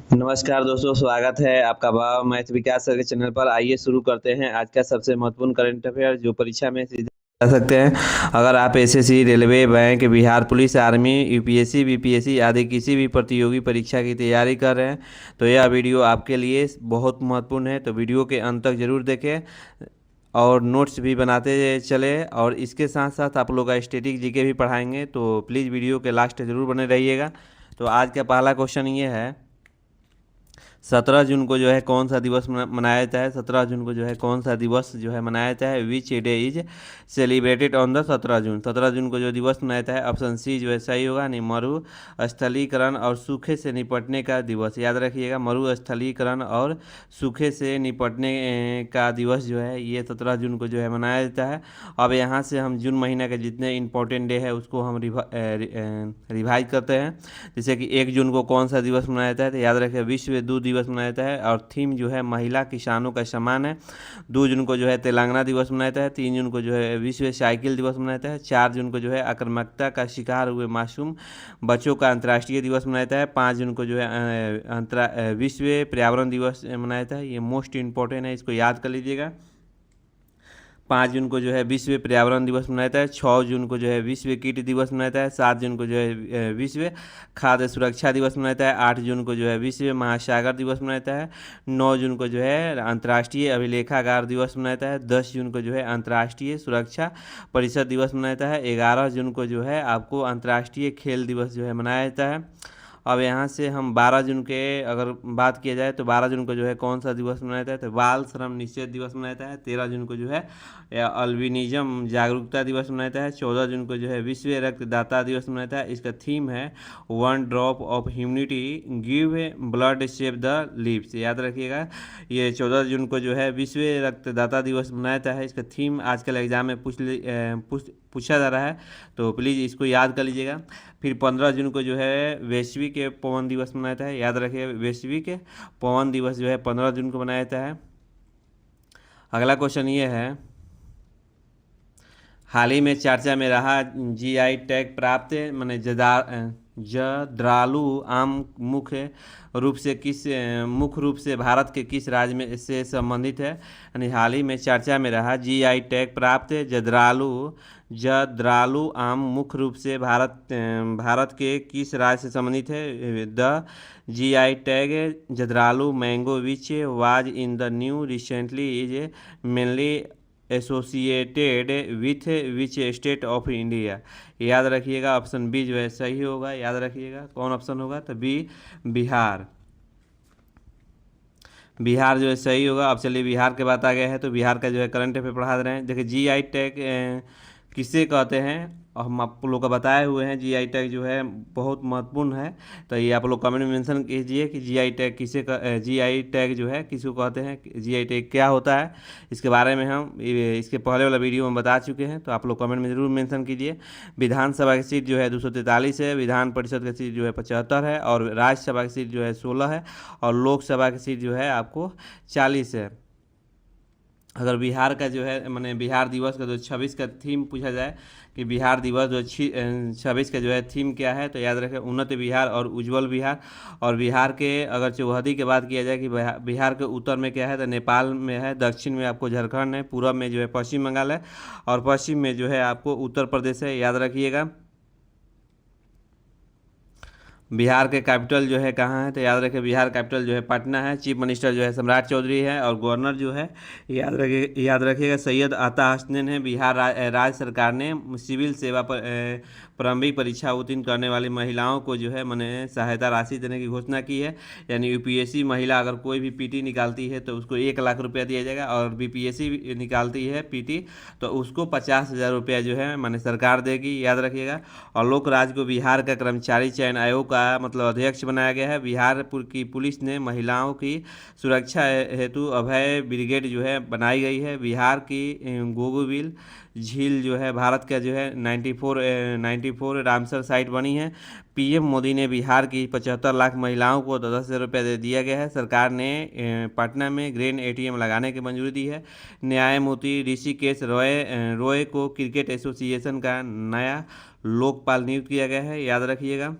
नमस्कार दोस्तों, स्वागत है आपका भाव मैथ विकास सर के चैनल पर। आइए शुरू करते हैं आज का सबसे महत्वपूर्ण करंट अफेयर जो परीक्षा में सीधे जा सकते हैं। अगर आप SSC, railway, bank, Bihar police, army, UPSC, BPSC आदि किसी भी प्रतियोगी परीक्षा की तैयारी कर रहे हैं तो यह वीडियो आपके लिए बहुत महत्वपूर्ण है। तो वीडियो के अंत तक जरूर देखें और नोट्स भी बनाते चले। और इसके साथ साथ आप लोग का स्टैटिक जीके भी पढ़ाएंगे, तो प्लीज़ वीडियो के लास्ट जरूर बने रहिएगा। तो आज का पहला क्वेश्चन ये है, 17 जून को जो है कौन सा दिवस मनाया जाता है। 17 जून को जो है कौन सा दिवस जो है मनाया जाता है। Which day is celebrated on the 17 जून। 17 जून को जो दिवस मनाया जाता है, ऑप्शन सी जो है सही होगा। नहीं, मरुस्थलीकरण और सूखे से निपटने का दिवस, याद रखिएगा। मरुस्थलीकरण और सूखे से निपटने का दिवस जो है ये 17 जून को जो है मनाया जाता है। अब यहाँ से हम जून महीना के जितने इंपॉर्टेंट डे है उसको हम रिवाइज करते हैं। जैसे कि 1 जून को कौन सा दिवस मनाया जाता है, तो याद रखें विश्व दूध दिवस मनाया जाता है और थीम जो है महिला किसानों का सम्मान है। 2 जून को जो है तेलंगाना दिवस मनाया जाता है। 3 जून को जो है विश्व साइकिल दिवस मनाया जाता है। 4 जून को जो है आक्रामकता का शिकार हुए मासूम बच्चों का अंतर्राष्ट्रीय दिवस मनाया जाता है। 5 जून को जो है विश्व पर्यावरण दिवस मनाया जाता है। ये मोस्ट इंपॉर्टेंट है, इसको याद कर लीजिएगा। 5 जून को जो है विश्व पर्यावरण दिवस मनाया जाता है। 6 जून को जो है विश्व कीट दिवस मनाया जाता है। 7 जून को जो है विश्व खाद्य सुरक्षा दिवस मनाया जाता है। 8 जून को जो है विश्व महासागर दिवस मनाया जाता है। 9 जून को जो है अंतर्राष्ट्रीय अभिलेखागार दिवस मनाया जाता है। 10 जून को जो है अंतर्राष्ट्रीय सुरक्षा परिषद दिवस मनाया जाता है। 11 जून को जो है आपको अंतर्राष्ट्रीय खेल दिवस जो है मनाया जाता है। अब यहाँ से हम 12 जून के अगर बात किया जाए तो 12 जून को जो है कौन सा दिवस मनाया जाता है, तो बाल श्रम निषेध दिवस मनाया जाता है। 13 जून को जो है अल्बिनिज्म जागरूकता दिवस मनाया जाता है। 14 जून को जो है विश्व रक्तदाता दिवस मनाया जाता है। इसका थीम है 1 drop of humanity give blood save the leaves, याद रखिएगा। ये 14 जून को जो है विश्व रक्तदाता दिवस मनाया जाता है। इसका थीम आजकल एग्जाम में पूछा जा रहा है, तो प्लीज़ इसको याद कर लीजिएगा। फिर 15 जून को जो है वैश्विक पवन दिवस मनाया जाता है, याद रखिए वैश्विक पवन दिवस जो है 15 जून को मनाया जाता है। अगला क्वेश्चन ये है, हाल ही में चर्चा में रहा जीआई टैग प्राप्त माने जर्दालू आम मुख्य रूप से भारत के किस राज्य में से संबंधित है। यानी हाल ही में चर्चा में रहा जीआई टैग प्राप्त जर्दालू आम मुख्य रूप से भारत के किस राज्य से संबंधित है। The GI tag Jardalu mango which was in the new recently is mainly associated with which state of India, याद रखिएगा। ऑप्शन बी जो है सही होगा, याद रखिएगा। कौन ऑप्शन होगा, तो बी बिहार। बिहार जो है सही होगा। अब चलिए बिहार के बात आ गया है, तो बिहार का जो है करंट अफेयर पढ़ा रहे हैं। देखिए जीआई टैग किसे कहते हैं, और हम आप लोग को बताए हुए हैं। जीआई टैग जो है बहुत महत्वपूर्ण है, तो ये आप लोग कमेंट में मेंशन कीजिए कि जीआई टैग जो है किसको कहते हैं, जीआई टैग क्या होता है। इसके बारे में हम इसके पहले वाला वीडियो में बता चुके हैं, तो आप लोग कमेंट में ज़रूर मेंशन कीजिए। विधानसभा की सीट जो है 243 है, विधान परिषद की सीट जो है 75 है, और राज्यसभा की सीट जो है 16 है, और लोकसभा की सीट जो है आपको 40 है। अगर बिहार का जो है मैंने बिहार दिवस का जो 26 का थीम पूछा जाए कि बिहार दिवस जो 26 का जो है थीम क्या है, तो याद रखें उन्नत बिहार और उज्जवल बिहार। और बिहार के अगर चौहदी की बात किया जाए कि बिहार के उत्तर में क्या है, तो नेपाल में है। दक्षिण में आपको झारखंड है। पूर्व में जो है पश्चिम बंगाल है, और पश्चिम में जो है आपको उत्तर प्रदेश है, याद रखिएगा। बिहार के कैपिटल जो है कहाँ है, तो याद रखिए बिहार कैपिटल जो है पटना है। चीफ मिनिस्टर जो है सम्राट चौधरी है, और गवर्नर जो है याद रखिएगा सैयद अता हसनैन है। बिहार राज्य सरकार ने सिविल सेवा पर प्रारंभिक परीक्षा उत्तीर्ण करने वाली महिलाओं को जो है मैंने सहायता राशि देने की घोषणा की है। यानी यूपीएससी महिला अगर कोई भी पीटी निकालती है तो उसको 1 लाख रुपया दिया जाएगा, और बीपीएससी निकालती है पीटी तो उसको 50,000 रुपया जो है मैंने सरकार देगी, याद रखिएगा। और लोक राज्य को बिहार का कर्मचारी चयन आयोग का मतलब अध्यक्ष बनाया गया है। बिहार की पुलिस ने महिलाओं की सुरक्षा हेतु अभय ब्रिगेड जो है बनाई गई है। बिहार की गोगोबिल झील जो है भारत का जो है 94 रामसर साइट बनी है। पीएम मोदी ने बिहार की 75 लाख महिलाओं को 10,000 रुपये दे दिया गया है। सरकार ने पटना में ग्रेन एटीएम लगाने की मंजूरी दी है। न्यायमूर्ति ऋषिकेश रॉय को क्रिकेट एसोसिएशन का नया लोकपाल नियुक्त किया गया है, याद रखिएगा।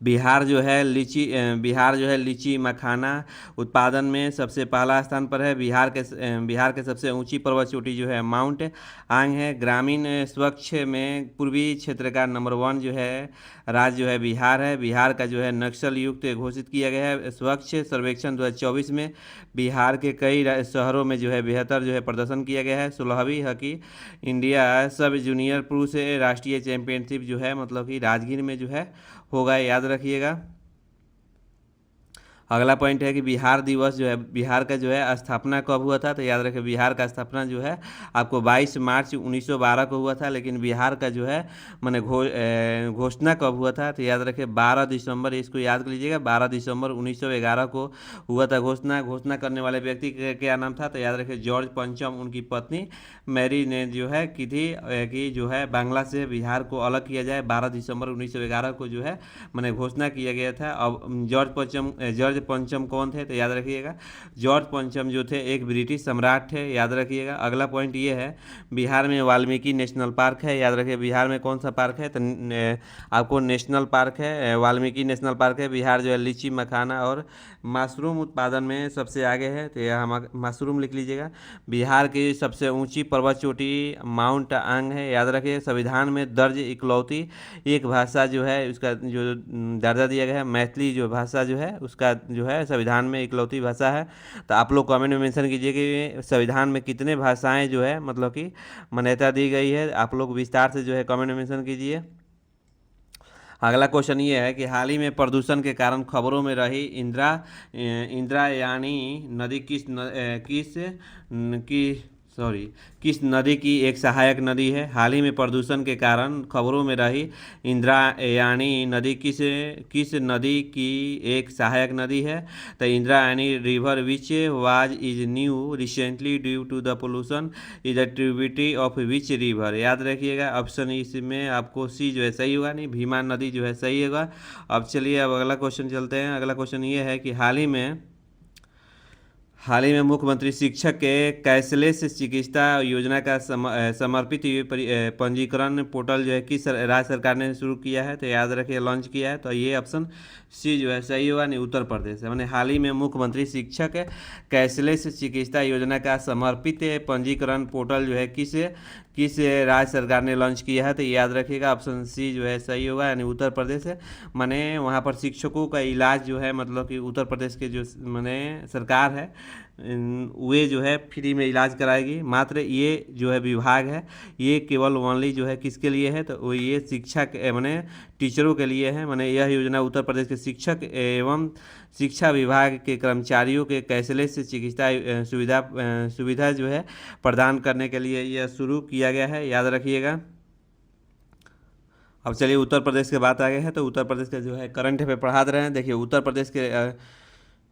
बिहार जो है लीची मखाना उत्पादन में सबसे पहला स्थान पर है। बिहार के सबसे ऊंची पर्वत चोटी जो है माउंट आंग है। ग्रामीण स्वच्छ में पूर्वी क्षेत्र का नंबर 1 जो है राज्य जो है बिहार है। बिहार का जो है नक्सल युक्त घोषित किया गया है। स्वच्छ सर्वेक्षण 2024 में बिहार के कई शहरों में जो है बेहतर जो है प्रदर्शन किया गया है। 16वीं हॉकी इंडिया सब जूनियर पुरुष राष्ट्रीय चैंपियनशिप जो है मतलब कि राजगीर में जो है होगा, याद रखिएगा। अगला पॉइंट है कि बिहार दिवस जो है, बिहार का जो है स्थापना कब हुआ था, तो याद रखें बिहार का स्थापना जो है आपको 22 मार्च 1912 को हुआ था। लेकिन बिहार का जो है मैंने घोषणा कब हुआ था, तो याद रखें 12 दिसंबर, इसको याद कर लीजिएगा, 12 दिसंबर 1911 को हुआ था घोषणा। घोषणा करने वाले व्यक्ति का क्या नाम था, तो याद रखें जॉर्ज पंचम। उनकी पत्नी मैरी ने जो है की थी कि जो है बांग्ला से बिहार को अलग किया जाए। 12 दिसंबर 1911 को जो है मैंने घोषणा किया गया था। अब जॉर्ज पंचम कौन थे, तो याद रखिएगा जॉर्ज पंचम जो थे एक ब्रिटिश सम्राट थे, याद रखिएगा। अगला पॉइंट ये है बिहार में वाल्मीकि नेशनल पार्क है, याद रखिए बिहार में कौन सा पार्क है, तो आपको नेशनल पार्क है वाल्मीकि नेशनल पार्क है। बिहार जो है लीची मखाना और मशरूम उत्पादन में सबसे आगे है, तो यह हम मशरूम लिख लीजिएगा। बिहार की सबसे ऊंची पर्वत चोटी माउंट आंग है, याद रखिए। संविधान में दर्ज इकलौती एक भाषा जो है उसका जो दर्जा दिया गया है मैथिली जो भाषा जो है उसका जो है संविधान में इकलौती भाषा है। तो आप लोग कमेंट में मेंशन कीजिए कि संविधान में कितने भाषाएं जो है मतलब कि मान्यता दी गई है। आप लोग विस्तार से जो है कमेंट में मेंशन कीजिए। अगला क्वेश्चन ये है कि हाल ही में प्रदूषण के कारण खबरों में रही इंद्रायणी नदी किस नदी की एक सहायक नदी है। हाल ही में प्रदूषण के कारण खबरों में रही इंद्रायणी नदी किस नदी की एक सहायक नदी है, तो Indrayani river which was is new recently due to the pollution is a tributary of which river, याद रखिएगा। ऑप्शन इसमें आपको सी जो है सही होगा, नहीं भीमा नदी जो है सही होगा। अब चलिए अब अगला क्वेश्चन चलते हैं। अगला क्वेश्चन ये है कि हाल ही में मुख्यमंत्री शिक्षक के कैशलेस चिकित्सा योजना का समर्पित पंजीकरण पोर्टल जो है किस राज्य सरकार ने शुरू किया है, तो याद रखिए लॉन्च किया है, तो ये ऑप्शन सी जो है सही होगा, नहीं उत्तर प्रदेश है। मैंने हाल ही में मुख्यमंत्री शिक्षक कैशलेस चिकित्सा योजना का समर्पित पंजीकरण पोर्टल जो है किस राज्य सरकार ने लॉन्च किया है, तो याद रखिएगा ऑप्शन सी जो है सही होगा, यानी उत्तर प्रदेश है। माने वहाँ पर शिक्षकों का इलाज जो है मतलब कि उत्तर प्रदेश के जो माने सरकार है वे जो है फ्री में इलाज कराएगी। मात्र ये जो है विभाग है ये केवल ओनली जो है किसके लिए है, तो वो ये शिक्षक माने टीचरों के लिए है। माने यह योजना उत्तर प्रदेश के शिक्षक एवं शिक्षा विभाग के कर्मचारियों के कैशलेस चिकित्सा सुविधा जो है प्रदान करने के लिए यह शुरू किया गया है, याद रखिएगा। अब चलिए उत्तर प्रदेश की बात आ गई है, तो उत्तर प्रदेश का जो है करंट अफेयर पढ़ा दे रहे हैं। देखिए उत्तर प्रदेश के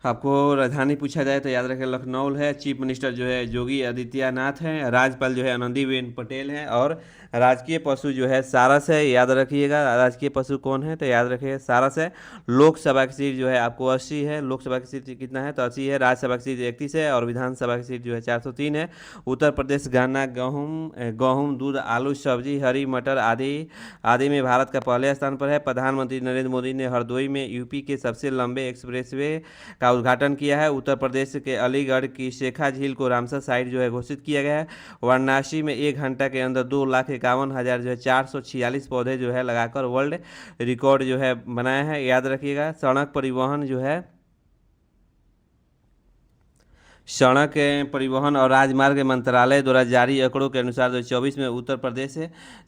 आपको राजधानी पूछा जाए तो याद रखें लखनऊ है। चीफ मिनिस्टर जो है योगी आदित्यनाथ हैं। राज्यपाल जो है आनंदीबेन पटेल हैं। और राजकीय पशु जो है सारस है, याद रखिएगा। राजकीय पशु कौन है, तो याद रखिए सारस है। लोकसभा की सीट जो है आपको 80 है। लोकसभा की सीट कितना है, तो 80 है। राज्यसभा की सीट 31 है और विधानसभा की सीट जो है 403 है। उत्तर प्रदेश गन्ना गेहूँ दूध आलू सब्जी हरी मटर आदि में भारत का पहले स्थान पर है। प्रधानमंत्री नरेंद्र मोदी ने हरदोई में यूपी के सबसे लंबे एक्सप्रेसवे का उद्घाटन किया है। उत्तर प्रदेश के अलीगढ़ की शेखा झील को रामसर साइट जो है घोषित किया गया है। वाराणसी में 1 घंटा के अंदर 2,51,000 जो है 446 पौधे जो है लगाकर वर्ल्ड रिकॉर्ड जो है बनाया है, याद रखिएगा। सड़क परिवहन और राजमार्ग मंत्रालय द्वारा जारी आंकड़ों के अनुसार 2024 में उत्तर प्रदेश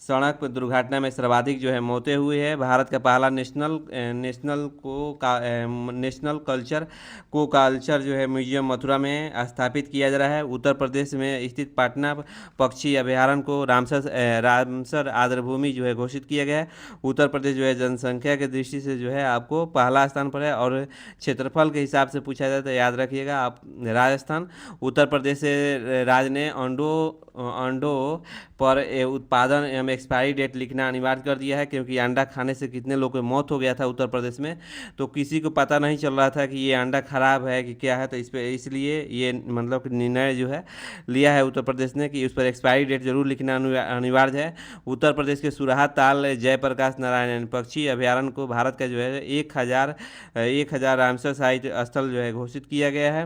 सड़क दुर्घटना में सर्वाधिक जो है मौतें हुई है। भारत का पहला नेशनल कल्चर जो है म्यूजियम मथुरा में स्थापित किया जा रहा है। उत्तर प्रदेश में स्थित पटना पक्षी अभ्यारण्य को रामसर आर्द्रभूमि जो है घोषित किया गया है। उत्तर प्रदेश जो है जनसंख्या की दृष्टि से जो है आपको पहला स्थान पर है। और क्षेत्रफल के हिसाब से पूछा जाए तो याद रखिएगा आप राजस्थान स्थान। उत्तर प्रदेश राज्य ने अंडों पर उत्पादन एवं एक्सपायरी डेट लिखना अनिवार्य कर दिया है, क्योंकि अंडा खाने से कितने लोगों की मौत हो गया था उत्तर प्रदेश में, तो किसी को पता नहीं चल रहा था कि ये अंडा खराब है कि क्या है, तो इस पे इसलिए ये मतलब कि निर्णय जो है लिया है उत्तर प्रदेश ने कि उस पर एक्सपायरी डेट जरूर लिखना अनिवार्य है। उत्तर प्रदेश के सुराहा ताल जयप्रकाश नारायण पक्षी अभ्यारण्य को भारत का जो है 1000 रामसर साइट स्थल जो है घोषित किया गया है।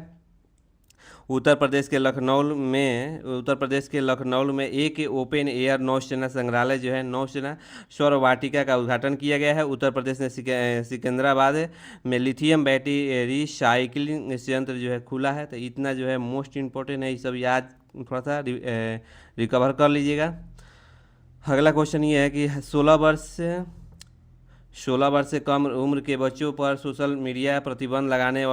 उत्तर प्रदेश के लखनऊ में एक ओपन एयर नौसेना संग्रहालय जो है नौसेना सौर वाटिका का उद्घाटन किया गया है। उत्तर प्रदेश ने सिकंदराबाद में लिथियम बैटरी रिसाइकलिंग संयंत्र जो है खुला है। तो इतना जो है मोस्ट इम्पोर्टेंट है, ये सब याद थोड़ा सा रिकवर कर लीजिएगा। अगला क्वेश्चन ये है कि 16 वर्ष से कम उम्र के बच्चों पर सोशल मीडिया प्रतिबंध लगाने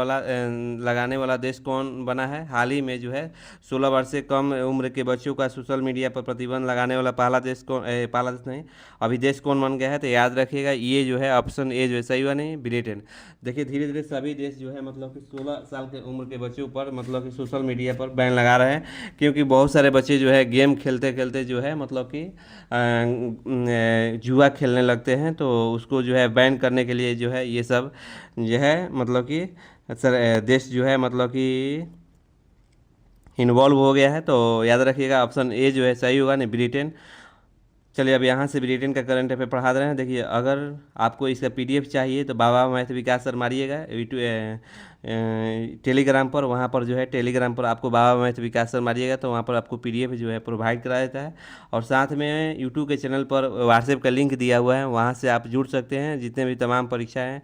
वाला देश कौन बना है। हाल ही में जो है 16 वर्ष से कम उम्र के बच्चों का सोशल मीडिया पर प्रतिबंध लगाने वाला पहला देश नहीं, अभी देश कौन बन गया है। तो याद रखिएगा ये जो है ऑप्शन ए जो है सही हुआ नहीं, ब्रिटेन। देखिए धीरे धीरे सभी देश जो है मतलब कि 16 साल के उम्र के बच्चों पर मतलब कि सोशल मीडिया पर बैन लगा रहे हैं, क्योंकि बहुत सारे बच्चे जो है गेम खेलते खेलते जो है मतलब कि जुआ खेलने लगते हैं, तो उसको जो है बैन करने के लिए जो है ये सब जो है मतलब कि देश जो है मतलब कि इन्वॉल्व हो गया है। तो याद रखिएगा ऑप्शन ए जो है सही होगा नहीं, ब्रिटेन। चलिए अब यहाँ से ब्रिटेन का करंट अफेयर पढ़ा दे रहे हैं। देखिए अगर आपको इसका पीडीएफ चाहिए तो बाबा मैथ विकास सर मारिएगा टेलीग्राम पर, वहाँ पर जो है टेलीग्राम पर आपको बाबा मैथ विकास सर मारिएगा तो वहाँ पर आपको पीडीएफ जो है प्रोवाइड करा देता है। और साथ में यूट्यूब के चैनल पर व्हाट्सएप का लिंक दिया हुआ है, वहाँ से आप जुड़ सकते हैं। जितने भी तमाम परीक्षाएँ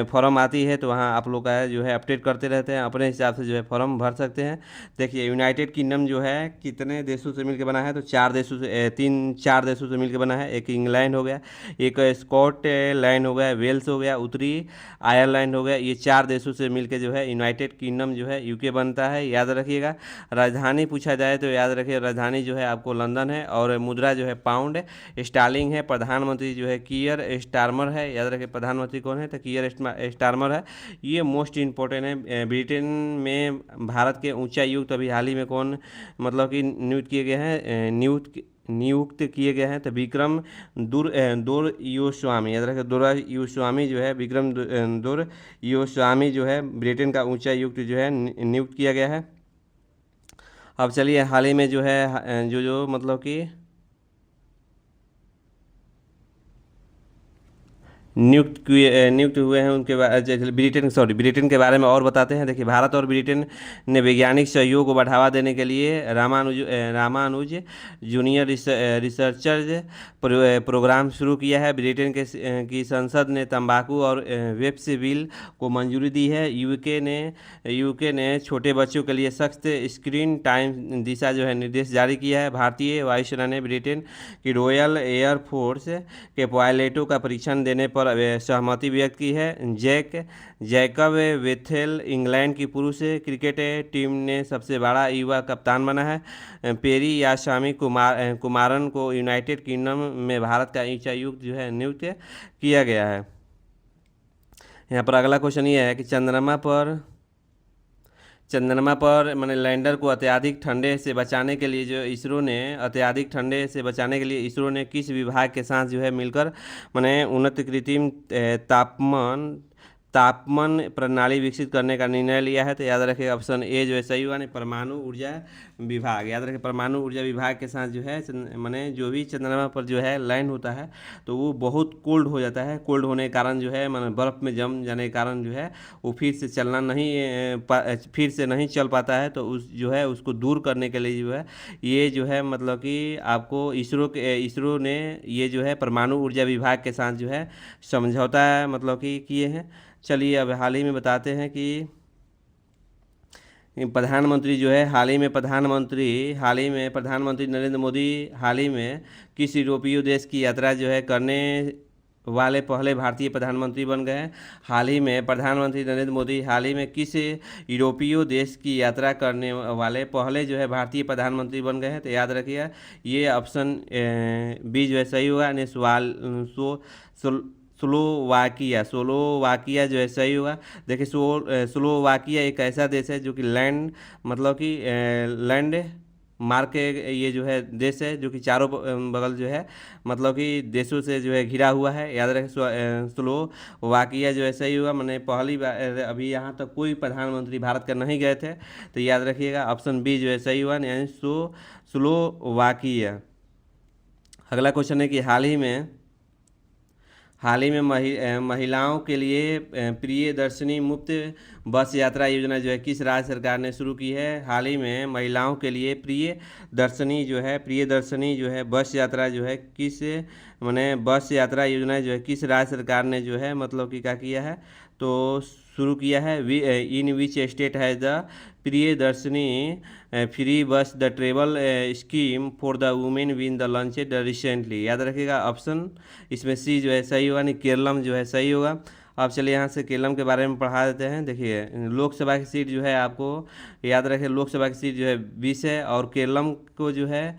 फॉर्म आती है तो वहाँ आप लोग का जो है अपडेट करते रहते हैं, अपने हिसाब से जो है फॉर्म भर सकते हैं। देखिए यूनाइटेड किंगडम जो है कितने देशों से मिलकर बना है, तो 4 देशों से 4 देशों से मिलकर बना है। एक इंग्लैंड हो गया, एक स्कॉटलैंड हो गया, वेल्स हो गया, उत्तरी आयरलैंड हो गया। ये 4 देशों से मिलकर जो है यूनाइटेड किंगडम जो है यूके बनता है, याद रखिएगा। राजधानी पूछा जाए तो याद रखिए राजधानी जो है आपको लंदन है, और मुद्रा जो है पाउंड स्टार्लिंग है। प्रधानमंत्री जो है कियर स्टारमर है, याद रखिए प्रधानमंत्री कौन है, तो कियर स्टारमर है। ये मोस्ट इम्पोर्टेंट है। ब्रिटेन में भारत के उच्चायुक्त अभी हाल ही में कौन मतलब कि नियुक्त किए गए हैं, नियुक्त किए गए हैं, तो विक्रम दुर्योस्वामी, याद रखें दुर्योस्वामी जो है विक्रम दुर्योस्वामी जो है ब्रिटेन का उच्चायुक्त जो है नियुक्त किया गया है। अब चलिए हाल ही में जो है जो मतलब कि नियुक्त हुए हैं उनके ब्रिटेन के बारे में और बताते हैं। देखिए भारत और ब्रिटेन ने वैज्ञानिक सहयोग को बढ़ावा देने के लिए रामानुज जूनियर रिसर्चर्स प्रोग्राम शुरू किया है। ब्रिटेन की संसद ने तंबाकू और वेप्स बिल को मंजूरी दी है। यूके ने छोटे बच्चों के लिए सख्त स्क्रीन टाइम दिशा जो है निर्देश जारी किया है। भारतीय वायुसेना ने ब्रिटेन की रॉयल एयरफोर्स के पायलटों का परीक्षण देने पर सहमति व्यक्त की है। जैकब वेथेल इंग्लैंड की पुरुष क्रिकेट टीम ने सबसे बड़ा युवा कप्तान बना है। पेरी याशामी कुमारन को यूनाइटेड किंगडम में भारत का उच्चायुक्त जो है नियुक्त किया गया है। यहाँ पर अगला क्वेश्चन ये है कि चंद्रमा पर मैंने लैंडर को अत्यधिक ठंडे से बचाने के लिए इसरो ने किस विभाग के साथ जो है मिलकर मैंने उन्नत कृत्रिम तापमान प्रणाली विकसित करने का निर्णय लिया है। तो याद रखिए ऑप्शन ए जो है सही हुआ नहीं, परमाणु ऊर्जा विभाग। याद रखिए परमाणु ऊर्जा विभाग के साथ जो है मैंने जो भी चंद्रमा पर जो है लैंड होता है तो वो बहुत कोल्ड हो जाता है। कोल्ड होने के कारण जो है मैंने बर्फ़ में जम जाने के कारण जो है वो फिर से नहीं चल पाता है। तो उसको दूर करने के लिए जो है ये जो है मतलब कि आपको इसरो ने ये जो है परमाणु ऊर्जा विभाग के साथ जो है समझौता मतलब कि किए हैं। चलिए अब हाल ही में बताते हैं कि प्रधानमंत्री जो है हाल ही में प्रधानमंत्री नरेंद्र मोदी हाल ही में किस यूरोपीय देश की यात्रा जो है करने वाले पहले भारतीय प्रधानमंत्री बन गए हैं। हाल ही में प्रधानमंत्री नरेंद्र मोदी हाल ही में किस यूरोपीय देश की यात्रा करने वाले पहले जो है भारतीय प्रधानमंत्री बन गए हैं। तो याद रखिए ये ऑप्शन बी जो है सही होगा। स्लोवाकिया जो है सही होगा। देखिए स्लोवाकिया एक ऐसा देश है जो कि लैंड मतलब कि लैंड मार्क के ये जो है देश है जो कि चारों बगल जो है मतलब कि देशों से जो है घिरा हुआ है। याद रखें स्लोवाकिया जो है सही हुआ। मैंने पहली बार अभी यहाँ तक कोई प्रधानमंत्री भारत का नहीं गए थे, तो याद रखिएगा ऑप्शन बी जो है सही हुआ, यानी स्लोवाकिया। अगला क्वेश्चन है कि हाल ही में महिलाओं के लिए प्रियदर्शनी मुफ्त बस यात्रा योजना जो है किस राज्य सरकार ने शुरू की है। हाल ही में महिलाओं के लिए प्रियदर्शनी जो है बस यात्रा जो है किस मैंने बस यात्रा योजना जो है किस राज्य सरकार ने जो है मतलब कि क्या किया है, तो शुरू किया है। In which state has the Priyadarshini free bus the travel scheme for the women win the launched recently. याद रखिएगा ऑप्शन इसमें सी जो है सही होगा, नहीं केरलम जो है सही होगा। अब चलिए यहाँ से केरलम के बारे में पढ़ा देते हैं। देखिए लोकसभा की सीट जो है आपको याद रखें, लोकसभा की सीट जो है 20 है, और केरलम को जो है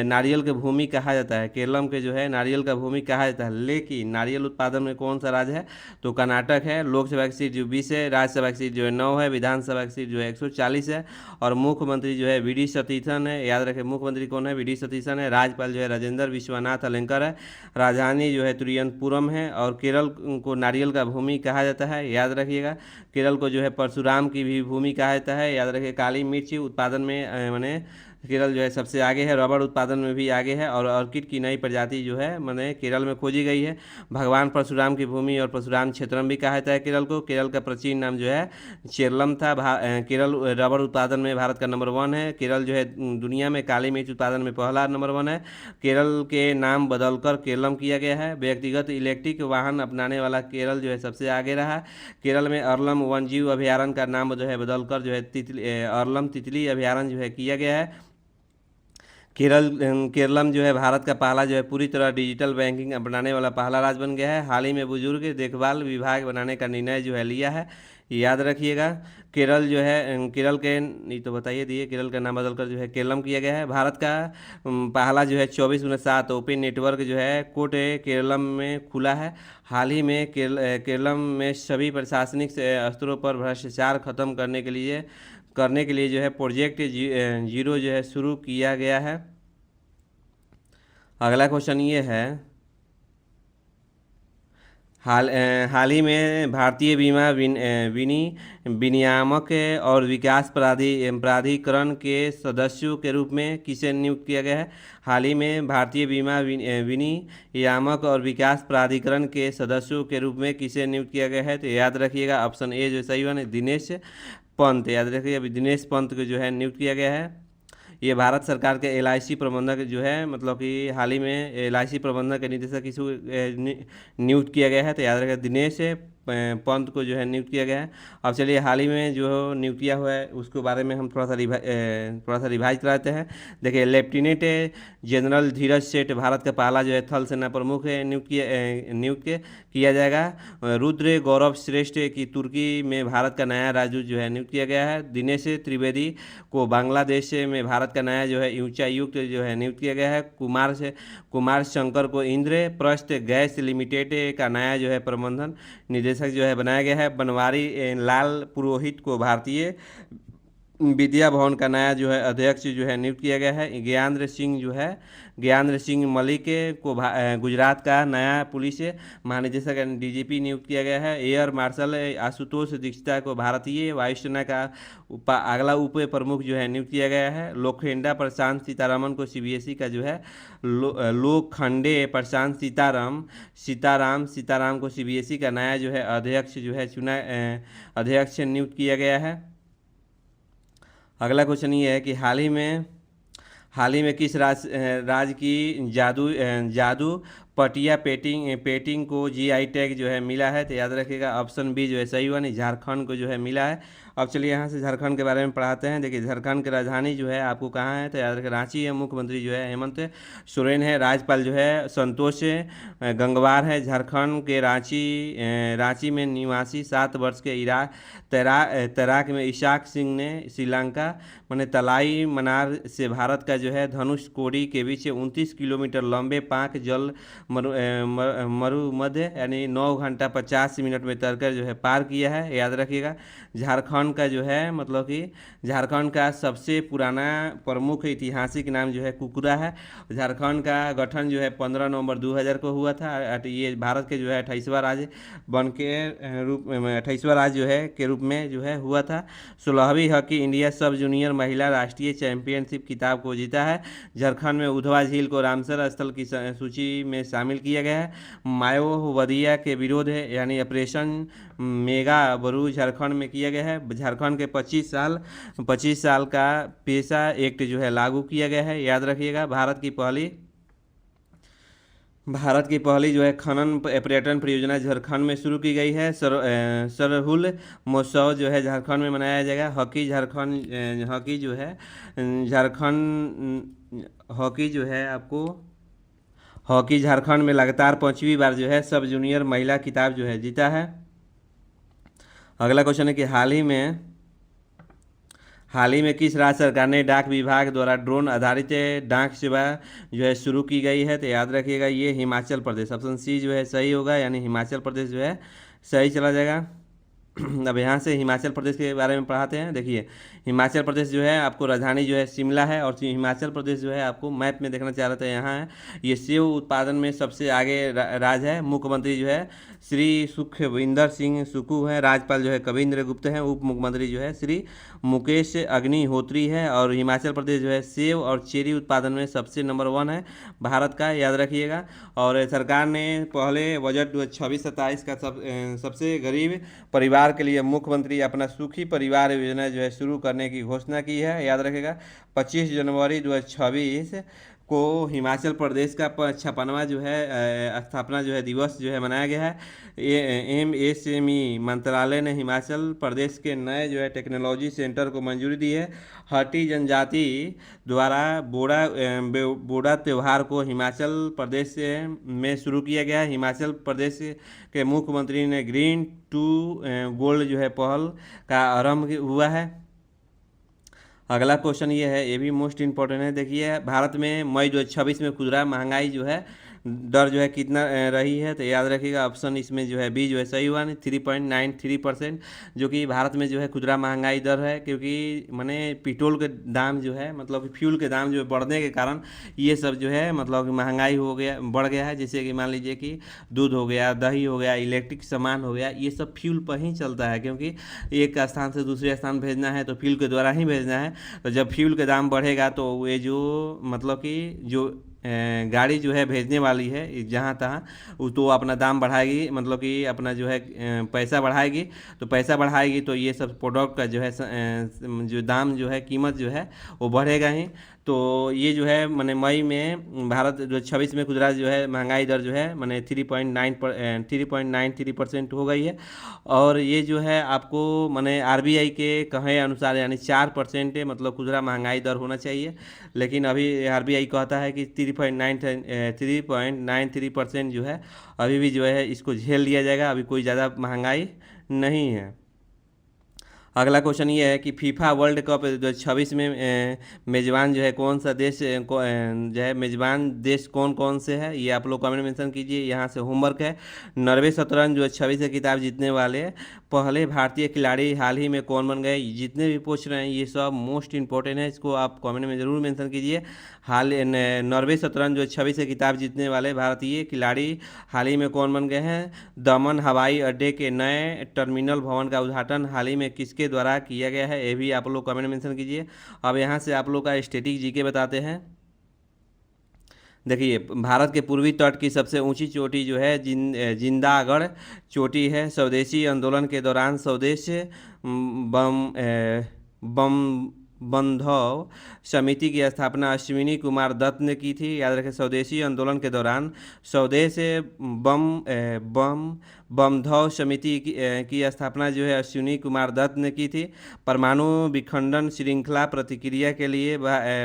नारियल की भूमि कहा जाता है। केरलम के जो है नारियल का भूमि कहा जाता है, लेकिन नारियल उत्पादन में कौन सा राज्य है, तो कर्नाटक है। लोकसभा की सीट जो 20 है, राज्यसभा की सीट जो है 9 है, विधानसभा की सीट जो है 140 है, और मुख्यमंत्री जो है वी.डी. सतीशन है। याद रखें मुख्यमंत्री कौन है, वी.डी. सतीशन है। राज्यपाल जो है राजेंद्र विश्वनाथ अलंकर है। राजधानी जो है तिरुवनंतपुरम है, और केरल को नारियल का भूमि कहा जाता है। याद रखिएगा केरल को जो है परशुराम की भी भूमि कहा जाता है। याद रखिए काली मिर्च उत्पादन में मैंने केरल जो है सबसे आगे है, रबड़ उत्पादन में भी आगे है, और ऑर्किड की नई प्रजाति जो है मैंने केरल में खोजी गई है। भगवान परशुराम की भूमि और परशुराम क्षेत्रम भी कहा जाता है केरल को। केरल का प्राचीन नाम जो है चेरलम था। केरल रबड़ उत्पादन में भारत का नंबर 1 है। केरल जो है दुनिया में काली मिर्च उत्पादन में पहला नंबर 1 है। केरल के नाम बदलकर केरलम किया गया है। व्यक्तिगत इलेक्ट्रिक वाहन अपनाने वाला केरल जो है सबसे आगे रहा। केरल में अरलम वन्यजीव अभयारण्य का नाम जो है बदलकर जो है अरलम तितली अभयारण्य जो है किया गया है। केरलम जो है भारत का पहला जो है पूरी तरह डिजिटल बैंकिंग बनाने वाला पहला राज्य बन गया है। हाल ही में बुजुर्ग देखभाल विभाग बनाने का निर्णय जो है लिया है। याद रखिएगा केरल जो है केरल के नहीं तो बताइए दिए केरल का नाम बदलकर जो है केरलम किया गया है। भारत का पहला जो है 24/7 ओपन नेटवर्क जो है कोर्ट केरलम में खुला है। हाल ही में केरलम में सभी प्रशासनिक स्तरों पर भ्रष्टाचार खत्म करने के लिए जो है प्रोजेक्ट जीरो जो है शुरू किया गया है। अगला क्वेश्चन ये है हाल ही में भारतीय बीमा विनियामक और विकास प्राधिकरण के सदस्यों के रूप में किसे नियुक्त किया गया है। हाल ही में भारतीय बीमा विनियामक और विकास प्राधिकरण के सदस्यों के रूप में किसे नियुक्त किया गया है, तो याद रखिएगा ऑप्शन ए जो सही हुआ, दिनेश पंत। याद रखिए अभी दिनेश पंत को जो है नियुक्त किया गया है। ये भारत सरकार के एलआईसी प्रबंधक जो है मतलब कि हाल ही में एलआईसी प्रबंधक के निदेशक किसी नियुक्त किया गया है, तो याद रखिए दिनेश पंत को जो है नियुक्त किया गया है। अब चलिए हाल ही में जो नियुक्तियाँ हुआ है उसके बारे में हम थोड़ा सा रिवाइज कराते हैं। देखिए लेफ्टिनेंट जनरल धीरज सेठ भारत का पहला जो है थल सेना प्रमुख नियुक्त किया जाएगा। रुद्र गौरव श्रेष्ठ की तुर्की में भारत का नया राजदूत जो है नियुक्त किया गया है। दिनेश त्रिवेदी को बांग्लादेश में भारत का नया जो है उच्चायुक्त जो है नियुक्त किया गया है। कुमार शंकर को इंद्रप्रस्थ गैस लिमिटेड का नया जो है प्रबंधन निदेशक जो है बनाया गया है। बनवारी लाल पुरोहित को भारतीय विद्या भवन का नया जो है अध्यक्ष जो है नियुक्त किया गया है। ज्ञानेंद्र सिंह मलिक को गुजरात का नया पुलिस महानिदेशक डीजीपी नियुक्त किया गया है। एयर मार्शल आशुतोष दीक्षिता को भारतीय वायुसेना का अगला उप प्रमुख जो है नियुक्त किया गया है। लोखंडा प्रशांत सीतारामन को सीबीएसई का जो है लोखंडे प्रशांत सीताराम को सीबीएसई का नया जो है अध्यक्ष जो है अध्यक्ष नियुक्त किया गया है। अगला क्वेश्चन ये है कि हाल ही में किस राज्य की जादू पटिया पेटिंग को जीआई टैग जो है मिला है, तो याद रखिएगा ऑप्शन बी जो है सही हुआ, नहीं झारखंड को जो है मिला है। अब चलिए यहाँ से झारखंड के बारे में पढ़ाते हैं। देखिए झारखंड की राजधानी जो है आपको कहाँ है, तो याद रखिए रांची है। मुख्यमंत्री जो है हेमंत सोरेन है। राज्यपाल जो है संतोष गंगवार है। झारखंड के रांची में निवासी 7 वर्ष के तैराक में इशाक सिंह ने श्रीलंका मैंने तलाई मनार से भारत का जो है धनुषकोडी के बीच 29 किलोमीटर लंबे पाक जल मरुमध्य यानी 9 घंटा 50 मिनट में तैरकर जो है पार किया है, याद रखिएगा। झारखंड का जो है मतलब कि झारखंड का सबसे पुराना प्रमुख ऐतिहासिक नाम जो है कुकुरा है। झारखंड का गठन जो है 15 नवंबर 2000 को हुआ था। ये भारत के जो है 28वां राज्य बन के रूप में 28वां राज्य जो है के रूप में जो है हुआ था। 16वीं हॉकी इंडिया सब जूनियर महिला राष्ट्रीय चैंपियनशिप खिताब को जीता है। झारखंड में उधवा झील को रामसर स्थल की सूची में शामिल किया गया है। माओवादिया के विरोध है यानी ऑपरेशन मेगा बरू झारखंड में किया गया है। झारखंड के 25 साल का पेशा एक्ट जो है लागू किया गया है, याद रखिएगा। भारत की पहली जो है खनन पर्यटन परियोजना झारखंड में शुरू की गई है। सरहुल महोत्सव जो है झारखंड में मनाया जाएगा। हॉकी जो है झारखंड हॉकी जो है आपको हॉकी झारखंड में लगातार 5वीं बार जो है सब जूनियर महिला खिताब जो है जीता है। अगला क्वेश्चन है कि हाल ही में किस राज्य सरकार ने डाक विभाग द्वारा ड्रोन आधारित डाक सेवा जो है शुरू की गई है? तो याद रखिएगा ये हिमाचल प्रदेश, ऑप्शन सी जो है सही होगा, यानी हिमाचल प्रदेश जो है सही चला जाएगा। अब यहाँ से हिमाचल प्रदेश के बारे में पढ़ाते हैं। देखिए हिमाचल प्रदेश जो है आपको राजधानी जो है शिमला है, और हिमाचल प्रदेश जो है आपको मैप में देखना चाह रहे थे यहाँ है। ये सेब उत्पादन में सबसे आगे राज्य है। मुख्यमंत्री जो है श्री सुखविंदर सिंह सुक्खू है। राज्यपाल जो है कविंद्र गुप्त हैं। उप मुख्यमंत्री जो है श्री मुकेश अग्निहोत्री है। और हिमाचल प्रदेश जो है सेब और चेरी उत्पादन में सबसे नंबर 1 है भारत का, याद रखिएगा। और सरकार ने पहले बजट 26-27 का सबसे गरीब परिवार के लिए मुख्यमंत्री अपना सुखी परिवार योजना जो है शुरू करने की घोषणा की है, याद रखेगा। 25 जनवरी 2026 को हिमाचल प्रदेश का 56वां जो है स्थापना जो है दिवस जो है मनाया गया है। MSME मंत्रालय ने हिमाचल प्रदेश के नए जो है टेक्नोलॉजी सेंटर को मंजूरी दी है। हटी जनजाति द्वारा बोड़ा त्यौहार को हिमाचल प्रदेश में शुरू किया गया है। हिमाचल प्रदेश के मुख्यमंत्री ने ग्रीन टू गोल्ड जो है पहल का आरंभ हुआ है। अगला क्वेश्चन ये है, ये भी मोस्ट इम्पोर्टेंट है। देखिए भारत में मई 2026 में खुदरा महंगाई जो है दर जो है कितना रही है? तो याद रखिएगा ऑप्शन इसमें जो है बी जो है सही हुआ, 3.93%, जो कि भारत में जो है खुदरा महंगाई दर है। क्योंकि मैंने पेट्रोल के दाम जो है मतलब कि फ्यूल के दाम जो है बढ़ने के कारण ये सब जो है मतलब कि महंगाई बढ़ गया है। जैसे कि मान लीजिए कि दूध हो गया, दही हो गया, इलेक्ट्रिक सामान हो गया, ये सब फ्यूल पर ही चलता है। क्योंकि एक स्थान से दूसरे स्थान भेजना है तो फ्यूल के द्वारा ही भेजना है। तो जब फ्यूल का दाम बढ़ेगा तो ये जो मतलब कि जो गाड़ी जो है भेजने वाली है जहाँ तहाँ तो अपना दाम बढ़ाएगी, मतलब कि अपना जो है पैसा बढ़ाएगी। तो पैसा बढ़ाएगी तो ये सब प्रोडक्ट का जो है जो दाम जो है कीमत जो है वो बढ़ेगा ही। तो ये जो है मैंने मई में भारत 2026 में खुदरा जो है महंगाई दर जो है मैंने 3.93% हो गई है। और ये जो है आपको मैंने RBI के कहे अनुसार यानी 4% मतलब खुदरा महंगाई दर होना चाहिए। लेकिन अभी RBI कहता है कि 3.93% जो है अभी भी जो है इसको झेल लिया जाएगा, अभी कोई ज़्यादा महंगाई नहीं है। अगला क्वेश्चन ये है कि फीफा वर्ल्ड कप 2026 में मेज़बान जो है कौन सा देश जो है मेज़बान देश कौन कौन से है, ये आप लोग कमेंट मेंशन कीजिए। यहाँ से होमवर्क है। नॉर्वे शतरंज जो 26 से खिताब जीतने वाले पहले भारतीय खिलाड़ी हाल ही में कौन बन गए? जितने भी पूछ रहे हैं ये सब मोस्ट इंपॉर्टेंट है, इसको आप कमेंट में ज़रूर मेंशन कीजिए। नॉर्वे शतरंज जो 26 से खिताब जीतने वाले भारतीय खिलाड़ी हाल ही में कौन बन गए हैं? दमन हवाई अड्डे के नए टर्मिनल भवन का उद्घाटन हाल ही में किसके द्वारा किया गया है? ये भी आप लोग कमेंट मेंशन कीजिए। अब यहाँ से आप लोग का स्टैटिक जीके बताते हैं। देखिए भारत के पूर्वी तट की सबसे ऊंची चोटी जो है जिंदागढ़ चोटी है। स्वदेशी आंदोलन के दौरान स्वदेश बम बंधव समिति की स्थापना अश्विनी कुमार दत्त ने की थी, याद रखें। स्वदेशी आंदोलन के दौरान स्वदेश बमधव समिति की स्थापना जो है अश्विनी कुमार दत्त ने की थी। परमाणु विखंडन श्रृंखला प्रतिक्रिया के लिए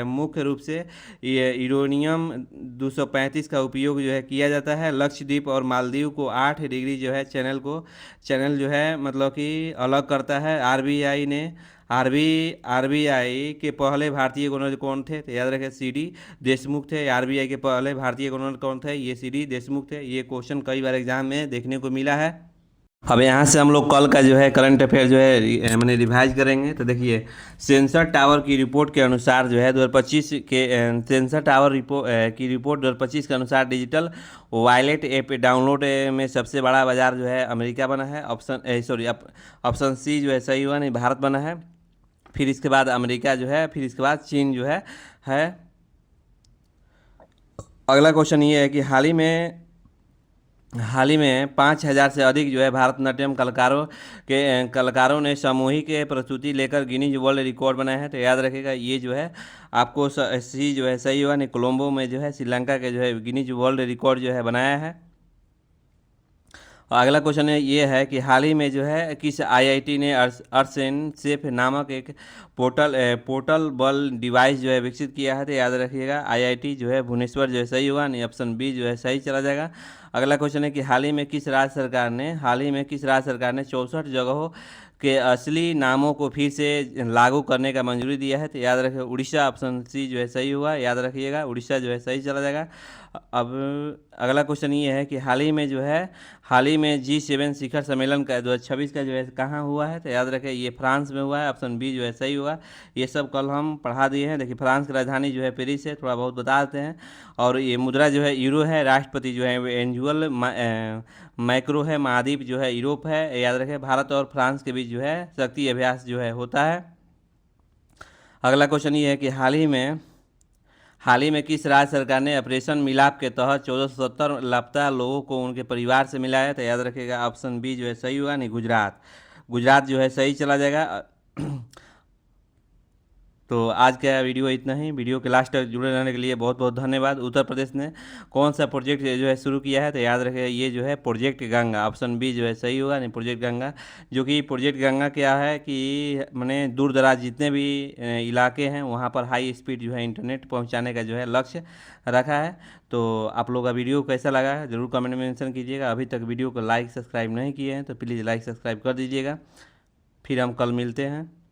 मुख्य रूप से यूरेनियम 235 का उपयोग जो है किया जाता है। लक्षद्वीप और मालदीव को 8 डिग्री जो है चैनल जो है मतलब कि अलग करता है। आरबीआई के पहले भारतीय गवर्नर कौन थे? तो याद रखें सीडी देशमुख थे। आरबीआई के पहले भारतीय गवर्नर कौन थे? ये सीडी देशमुख थे। ये क्वेश्चन कई बार एग्जाम में देखने को मिला है। अब यहाँ से हम लोग कल का जो है करंट अफेयर जो है मैंने रिवाइज करेंगे। तो देखिए, सेंसर टावर की रिपोर्ट के अनुसार जो है 2025 के सेंसर टावर की रिपोर्ट 2025 के अनुसार डिजिटल वॉलेट ऐप डाउनलोड में सबसे बड़ा बाजार जो है अमेरिका बना है। ऑप्शन सी जो है सही हुआ, नहीं, भारत बना है। फिर इसके बाद अमेरिका जो है, फिर इसके बाद चीन जो है। अगला क्वेश्चन ये है कि हाल ही में 5,000 से अधिक जो है भारतनाट्यम कलाकारों ने सामूहिक प्रस्तुति लेकर गिनीज वर्ल्ड रिकॉर्ड बनाए हैं। तो याद रखिएगा, ये जो है आपको सी जो है सही हुआ, नहीं, कोलंबो में जो है श्रीलंका के जो है गिनीज वर्ल्ड रिकॉर्ड जो है बनाया है। और अगला क्वेश्चन ये है कि हाल ही में जो है किस आईआईटी ने अर्सेन सेफ नामक एक पोर्टेबल डिवाइस जो है विकसित किया है? तो याद रखिएगा, आईआईटी जो है भुवनेश्वर जो है सही हुआ, नहीं, ऑप्शन बी जो है सही चला जाएगा। अगला क्वेश्चन है कि हाल ही में किस राज्य सरकार ने 64 जगहों के असली नामों को फिर से लागू करने का मंजूरी दिया है? तो याद रखिए उड़ीसा, ऑप्शन सी जो है सही हुआ, याद रखिएगा उड़ीसा जो है सही चला जाएगा। अब अगला क्वेश्चन ये है कि हाल ही में G7 शिखर सम्मेलन का 2026 का जो है कहाँ हुआ है? तो याद रखें ये फ्रांस में हुआ है, ऑप्शन बी जो है सही हुआ। ये सब कल हम पढ़ा दिए हैं। देखिए, फ्रांस की राजधानी जो है पेरिस है, थोड़ा बहुत बता देते हैं। और ये मुद्रा जो है यूरो है। राष्ट्रपति जो है एंजुअल मैक्रो है। महाद्वीप जो है यूरोप है। याद रखें भारत और फ्रांस के बीच जो है शक्ति अभ्यास जो है होता है। अगला क्वेश्चन ये है कि हाल ही में किस राज्य सरकार ने ऑपरेशन मिलाप के तहत 1470 लापता लोगों को उनके परिवार से मिलाया? तो याद रखिएगा ऑप्शन बी जो है सही होगा, नहीं, गुजरात जो है सही चला जाएगा। तो आज का वीडियो इतना ही। वीडियो के लास्ट तक जुड़े रहने के लिए बहुत बहुत धन्यवाद। उत्तर प्रदेश ने कौन सा प्रोजेक्ट जो है शुरू किया है? तो याद रखिए ये जो है प्रोजेक्ट गंगा, ऑप्शन बी जो है सही होगा, नहीं, प्रोजेक्ट गंगा। जो कि प्रोजेक्ट गंगा क्या है कि मैंने दूर दराज जितने भी इलाके हैं वहाँ पर हाई स्पीड जो है इंटरनेट पहुँचाने का जो है लक्ष्य रखा है। तो आप लोग का वीडियो कैसा लगा है ज़रूर कमेंट में मेंशन कीजिएगा। अभी तक वीडियो को लाइक सब्सक्राइब नहीं किए हैं तो प्लीज़ लाइक सब्सक्राइब कर दीजिएगा। फिर हम कल मिलते हैं।